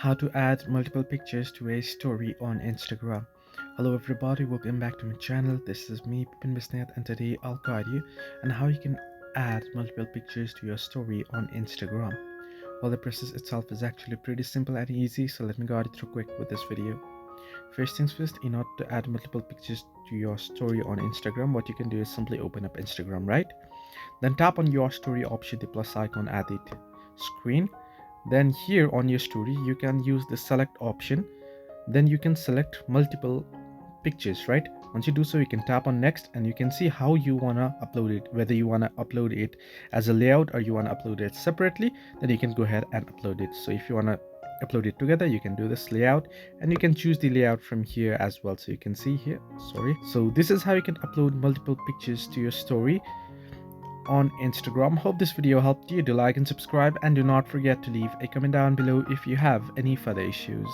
How to add multiple pictures to a story on Instagram. Hello everybody, welcome back to my channel. This is me, Pipin Bisnath, and today I'll guide you on how you can add multiple pictures to your story on Instagram. Well, the process itself is actually pretty simple and easy, so let me guide you through quick with this video. First things first, in order to add multiple pictures to your story on Instagram, what you can do is simply open up Instagram, right? Then tap on your story option, the plus icon at the screen. Then here on your story you can use the select option. Then you can select multiple pictures, right? Once you do so, you can tap on next and you can see how you want to upload it, whether you want to upload it as a layout or you want to upload it separately. Then you can go ahead and upload it. So if you want to upload it together, you can do this layout and you can choose the layout from here as well. So you can see here, so this is how you can upload multiple pictures to your story on Instagram. Hope this video helped you. Do like and subscribe, and do not forget to leave a comment down below if you have any further issues.